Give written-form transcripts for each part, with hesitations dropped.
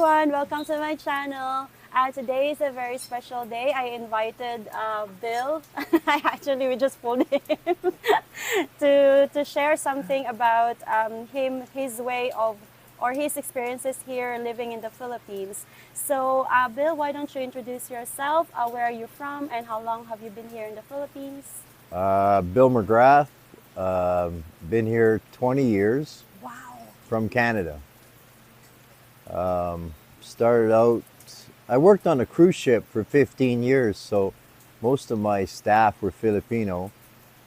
everyone, welcome to my channel. Today is a very special day. I invited Bill. We just pulled him to share something about his way of or his experiences here living in the Philippines. So, Bill, why don't you introduce yourself? Where are you from, and how long have you been here in the Philippines? Bill McGrath, been here 20 years Wow. from Canada. Started out, I worked on a cruise ship for 15 years, so most of my staff were Filipino.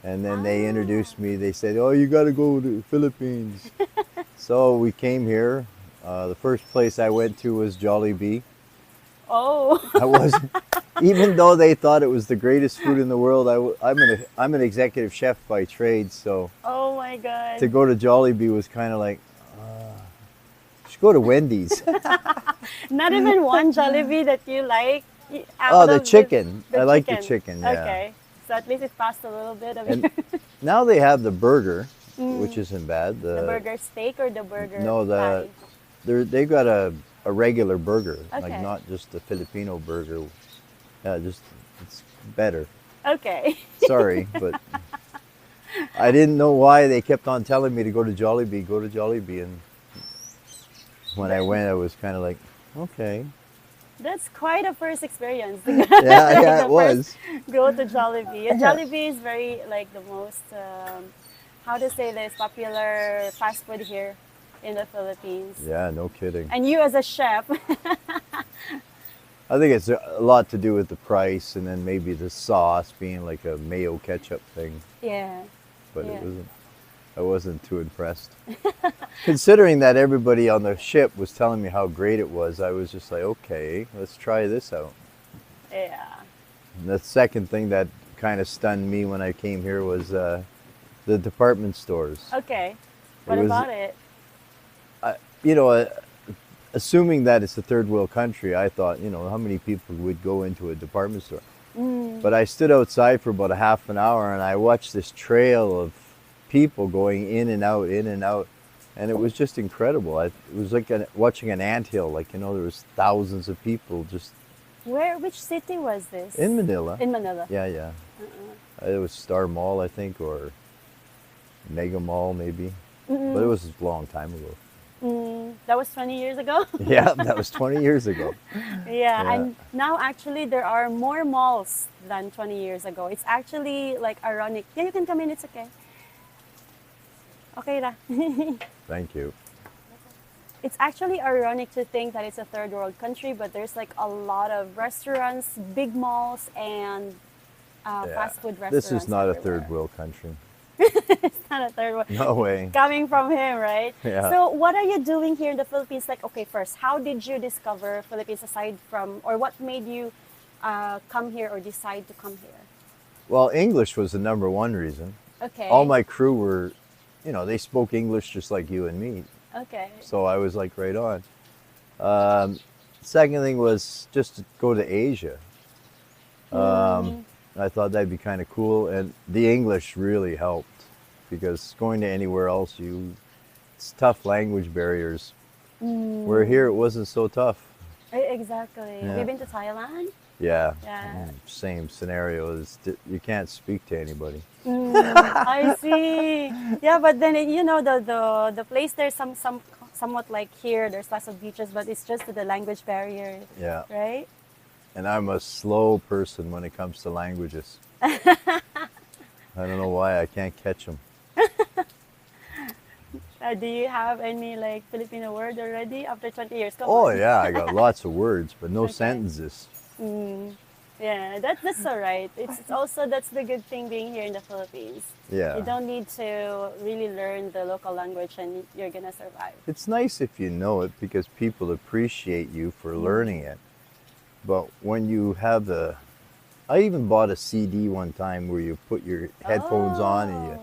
And then they introduced me, they said, oh, you got to go to the Philippines. So we came here. The first place I went to was Jollibee. Oh. I wasn't, even though they thought it was the greatest food in the world, I'm an executive chef by trade, so Oh my God. to go to Jollibee was kind of like, you should go to Wendy's. Not even one Jollibee that you like? Oh, Out the of chicken. the I like the chicken, yeah. Okay. So at least it passed a little bit of And your now they have the burger, which isn't bad. the burger steak or the burger No, patty? they've got a regular burger, like Okay. not just a Filipino burger. Yeah, just it's better. Okay. Sorry, but I didn't know why they kept on telling me to go to Jollibee, and when I went, I was kind of like, okay. That's quite a first experience. Yeah, it was. Go to Jollibee. And Jollibee is very like the most how to say this popular fast food here in the Philippines. Yeah, no kidding. And you as a chef. I think it's a lot to do with the price, and then maybe the sauce being like a mayo ketchup thing. Yeah. But Yeah. I wasn't too impressed. Considering that everybody on the ship was telling me how great it was, I was just like, okay, let's try this out. Yeah. And the second thing that kind of stunned me when I came here was the department stores. Okay. What was- about it? You know, assuming that it's a third world country, I thought, you know, how many people would go into a department store? But I stood outside for about a half an hour and I watched this trail of people going in and out, and it was just incredible. It was like watching an anthill, like, you know, there was thousands of people just Which city was this? in Manila. In Manila. Yeah, yeah. It was Star Mall, I think, or Mega Mall, maybe. But it was a long time ago. That was 20 years ago. Yeah, that was 20 years ago. Yeah, Yeah. and now actually there are more malls than 20 years ago. It's actually like ironic. Yeah, you can come in, it's okay. Okay, ra. Thank you. It's actually ironic to think that it's a third world country, but there's like a lot of restaurants, big malls, and Yeah. fast food restaurants. This is not a everywhere. third world country. It's not a third world. No way. Coming from him, right? Yeah. So what are you doing here in the Philippines? Like, okay, first, how did you discover Philippines aside from, or what made you come here or decide to come here? Well, English was the number one reason. Okay. All my crew were, you know, they spoke English just like you and me. Okay. So I was like right on. Second thing was just to go to Asia. I thought that'd be kind of cool, and the English really helped because going to anywhere else, it's tough language barriers. Where here it wasn't so tough. Exactly. Have Yeah. you been to Thailand? Yeah. Yeah. Same scenario. You can't speak to anybody. I see. Yeah, but then you know the place there's somewhat like here. There's lots of beaches, but it's just the language barrier, Yeah. right? And I'm a slow person when it comes to languages. I don't know why I can't catch them. Do you have any like Filipino word already after 20 years? Come Oh on. yeah, I got lots of words, but no Okay. sentences. Yeah, that's all right. It's also that's the good thing being here in the Philippines. Yeah. You don't need to really learn the local language, and you're gonna survive. It's nice if you know it because people appreciate you for learning it. But when you have I even bought a CD one time where you put your headphones on and Oh.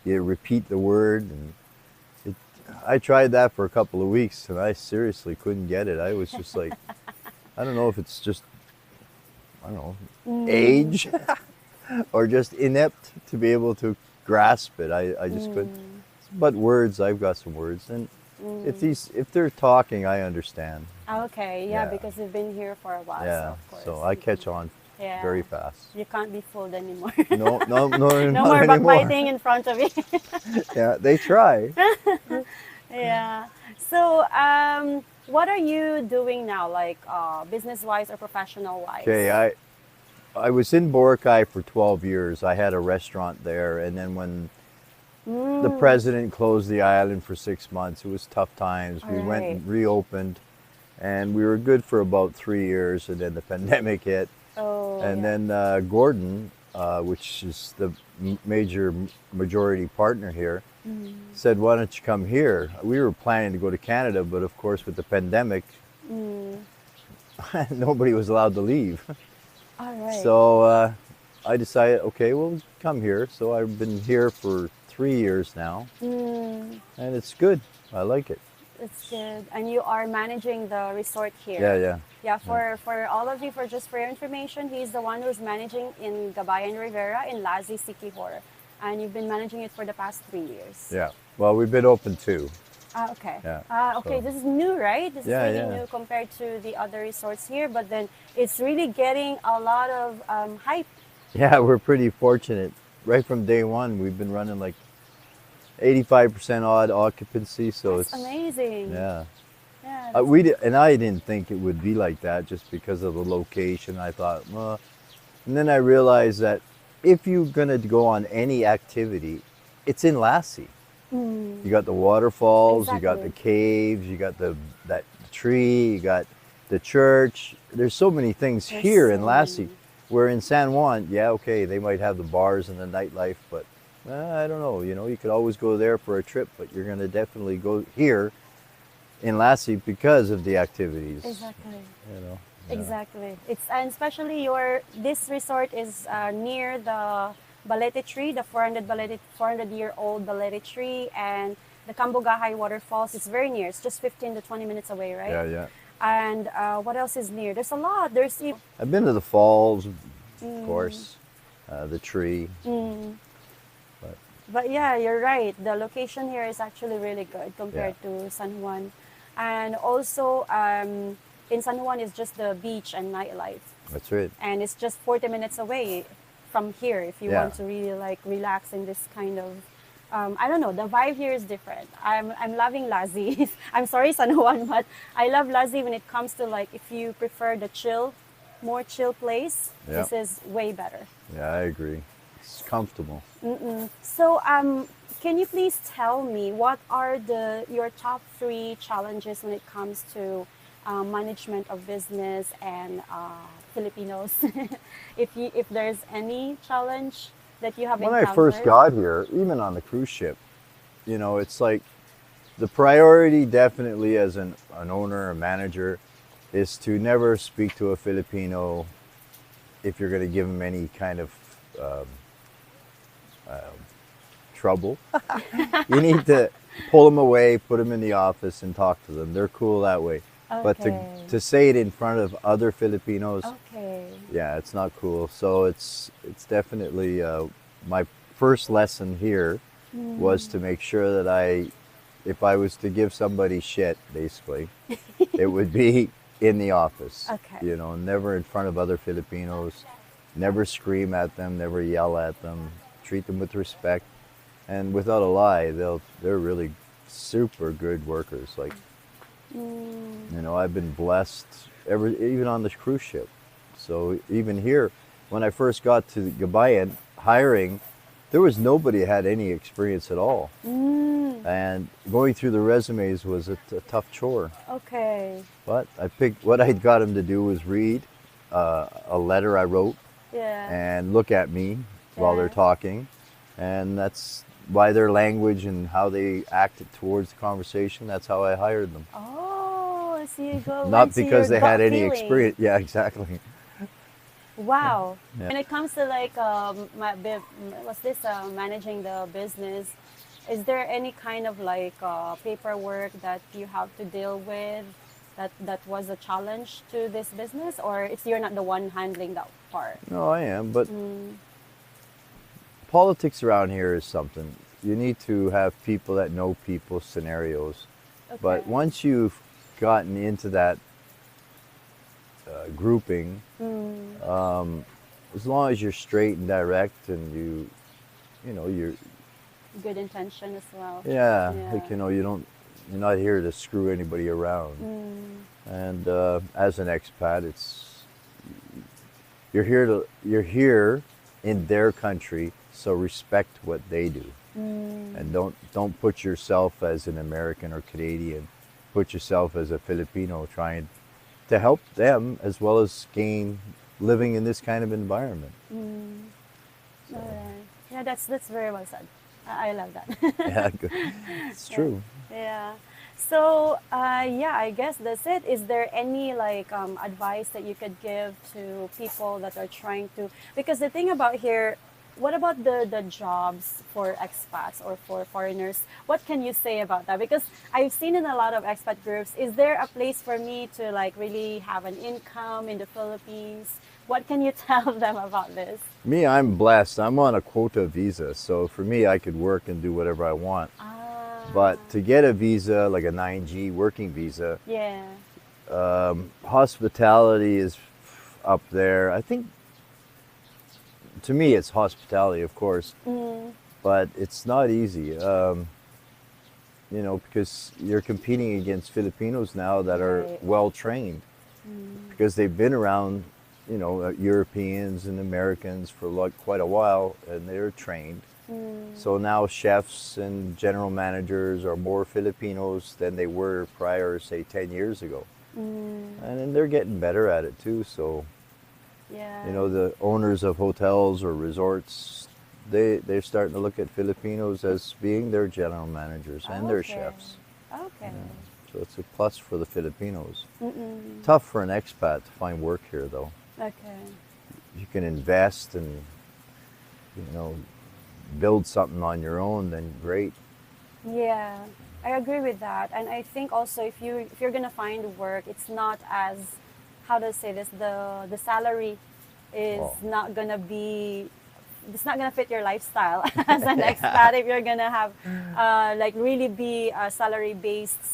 you repeat the word. And I tried that for a couple of weeks and I seriously couldn't get it. I was just like, I don't know if it's just, I don't know, age or just inept to be able to grasp it. I just couldn't. But words, I've got some words. And if they're talking, I understand. Okay, yeah, Yeah. because you've been here for a while, so Yeah, of course. so I catch on Yeah. very fast. You can't be fooled anymore. No, no, no, No not more anymore. backbiting in front of you. Yeah, they try. Yeah. So, what are you doing now, like business-wise or Okay, professional-wise? I was in Boracay for 12 years. I had a restaurant there, and then when the Mm, president closed the island for 6 months, it was tough times. all We went right. and reopened, and we were good for about 3 years, and then the pandemic hit. Oh, And yeah. then Gordon, which is the major majority partner here, Mm, said, "Why don't you come here?" We were planning to go to Canada, but of course, with the pandemic, mm, nobody was allowed to leave. all right. So I decided, okay, well, come here. So I've been here for 3 years now, Mm, and it's good. I like it. it's good. And you are managing the resort Yeah, here. yeah, Yeah, yeah, for all of you, for your information, he's the one who's managing in Gabayan Riviera in Lazi, Siquijor. And you've been managing it for the past 3 years. yeah. Well, we've been open too. Ah, okay. Yeah. Okay, So this is new, right? This is yeah, really yeah, new compared to the other resorts here, but then it's really getting a lot of hype. yeah. We're pretty fortunate. Right from day one, we've been running like 85% odd occupancy. So That's it's amazing. yeah. Yeah, that's And I didn't think it would be like that just because of the location. I thought, well, and then I realized that if you're gonna go on any activity, it's in Lassie. You got the waterfalls, you got the exactly. caves, you got that tree, you got the church. There's so many things There's here in so Lassie. many. Where in San Juan, yeah, okay, they might have the bars and the nightlife, but I don't know. You know, you could always go there for a trip, but you're gonna definitely go here in Lassie because of the activities. Exactly. You know, yeah. Exactly. It's and especially your this resort is near the balete tree, the 400-year-old balete tree, and the Cambogahay waterfalls. It's very near. It's just 15 to 20 minutes away, right? Yeah, yeah. And what else is near? There's a lot. There's I've been to the falls, of mm, course, the tree, mm. but But yeah, you're right. The location here is actually really good yeah, compared to San Juan. And also, in San Juan is just the beach and nightlife. that's right. And it's just 40 minutes away from here if you Yeah. want to really like relax in this kind of I don't know, the vibe here is different. I'm loving Lazi. I'm sorry, San Juan, but I love Lazi when it comes to like if you prefer the chill, more chill place, Yeah, this is way better. yeah, I agree. It's comfortable. So, can you please tell me what are the your top three challenges when it comes to management of business and Filipinos? If there's any challenge that you have When I first encountered. got here, even on the cruise ship, you know, it's like the priority definitely as an owner, a manager, is to never speak to a Filipino if you're going to give them any kind of um, trouble. You need to pull them away, put them in the office, and talk to them. They're cool that way. But Okay. to say it in front of other Filipinos, Okay. yeah, it's not cool. So it's definitely my first lesson here was to make sure that if I was to give somebody shit, basically, it would be in the office. Okay. You know, never in front of other Filipinos. Never scream at them. Never yell at them. Treat them with respect. And without a lie, they're really super good workers. Like, you know, I've been blessed even on the cruise ship. So even here, when I first got to Gabayan hiring, there was nobody had any experience at all. And going through the resumes was a tough chore. Okay. But I picked what I got them to do was read a letter I wrote Yeah. and look at me while they're Yeah. talking. And that's by their language and how they acted towards the conversation. That's how I hired them. Oh, so you go Not went to your because they had gut any feeling. experience. Yeah, exactly. Wow. Yeah. When it comes to like, what's this, managing the business, is there any kind of like paperwork that you have to deal with that was a challenge to this business, or it's you're not the one handling that part? No, I am. But politics around here is something. You need to have people that know people's scenarios. Okay. But once you've gotten into that grouping, Mm. as long as you're straight and direct and you're, Good intention as well. yeah, like, Yeah. you're not here to screw anybody around. Mm. And as an expat, you're here in their country, so respect what they do. And Mm. don't put yourself as an American or Canadian. Put yourself as a Filipino trying to help them as well as gain living in this kind of environment. Mm. So Alright. Yeah, that's very well said. I love that. yeah, good. It's Yeah. true. Yeah. So, yeah, I guess that's it. Is there any like advice that you could give to people that are trying to? Because the thing about here, what about the jobs for expats or for foreigners? What can you say about that? Because I've seen in a lot of expat groups, is there a place for me to like really have an income in the Philippines? What can you tell them about this? Me, I'm blessed. I'm on a quota visa, so for me, I could work and do whatever I want. Ah, But to get a visa, like a 9G working visa, yeah. hospitality is up there. I think to me, it's hospitality, of course, Mm, but it's not easy. Because you're competing against Filipinos now that are right. well trained Mm, because they've been around, Europeans and Americans for like quite a while and they're trained. mm, So now chefs and general managers are more Filipinos than they were prior, say, 10 years ago. mm, And then they're getting better at it too. So, yeah. the owners of hotels or resorts, they're starting to look at Filipinos as being their general managers and their Okay. chefs. Okay. So it's a plus for the Filipinos. Mm-mm. Tough for an expat to find work here, though. Okay. If you can invest and you know build something on your own, then great. Yeah, I agree with that. And I think also if you're gonna find work, it's not as, how to say this, the salary is Oh, not gonna be, it's not gonna fit your lifestyle as an expat if you're gonna have like really be salary based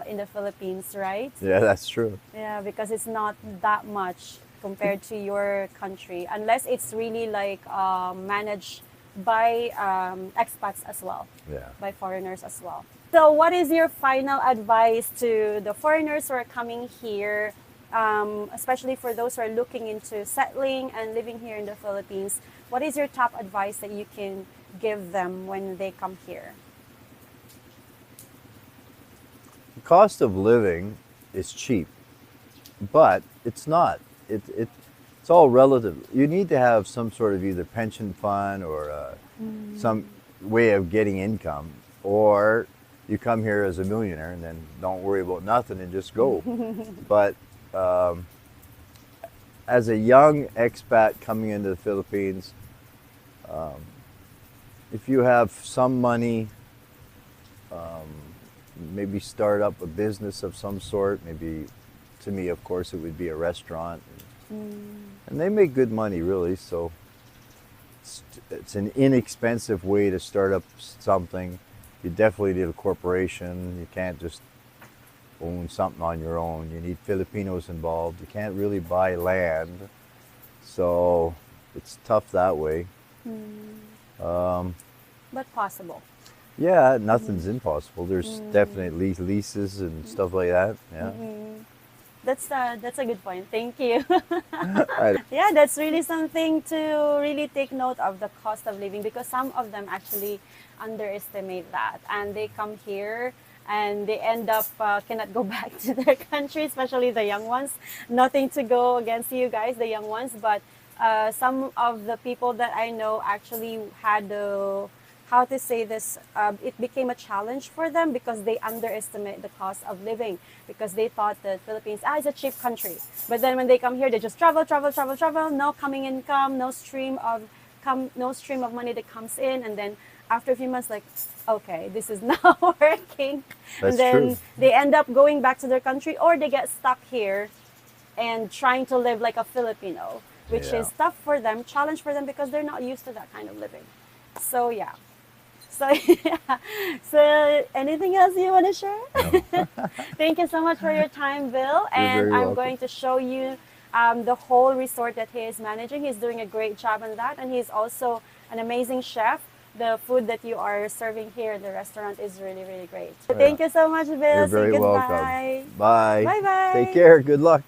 in the Philippines, right? yeah, that's true. Yeah, because it's not that much compared to your country, unless it's really like managed by expats as well, Yeah. by foreigners as well. So, what is your final advice to the foreigners who are coming here, especially for those who are looking into settling and living here in the Philippines? What is your top advice that you can give them when they come here? The cost of living is cheap, but it's not. It's all relative. You need to have some sort of either pension fund or some way of getting income, or you come here as a millionaire and then don't worry about nothing and just go. But as a young expat coming into the Philippines, if you have some money, maybe start up a business of some sort. Maybe, to me, of course, it would be a restaurant. And they make good money, really. So it's an inexpensive way to start up something. You definitely need a corporation. You can't just own something on your own. You need Filipinos involved. You can't really buy land. So it's tough that way. But possible. Yeah, nothing's impossible. There's definitely leases and stuff like that. Yeah. That's a good point. Thank you. I, Yeah, that's really something to really take note of, the cost of living, because some of them actually underestimate that, and they come here and they end up cannot go back to their country, especially the young ones. Nothing to go against you guys, the young ones, but some of the people that I know actually had the, how to say this, it became a challenge for them because they underestimate the cost of living, because they thought that Philippines is a cheap country. But then when they come here, they just travel, travel, travel, travel, no coming income, no stream of money that comes in, and then after a few months, like, okay, this is not working, and that's true. then they end up going back to their country, or they get stuck here and trying to live like a Filipino, which Yeah. is tough for them, challenge for them, because they're not used to that kind of living. So yeah. So, yeah. So, anything else you want to share? No. Thank you so much for your time, Bill. You're And very I'm welcome. going to show you the whole resort that he is managing. He's doing a great job on that. And he's also an amazing chef. The food that you are serving here in the restaurant is really, really great. So Yeah. thank you so much, You're Bill. Say very welcome. goodbye. Bye. Bye Take bye. care. Good luck.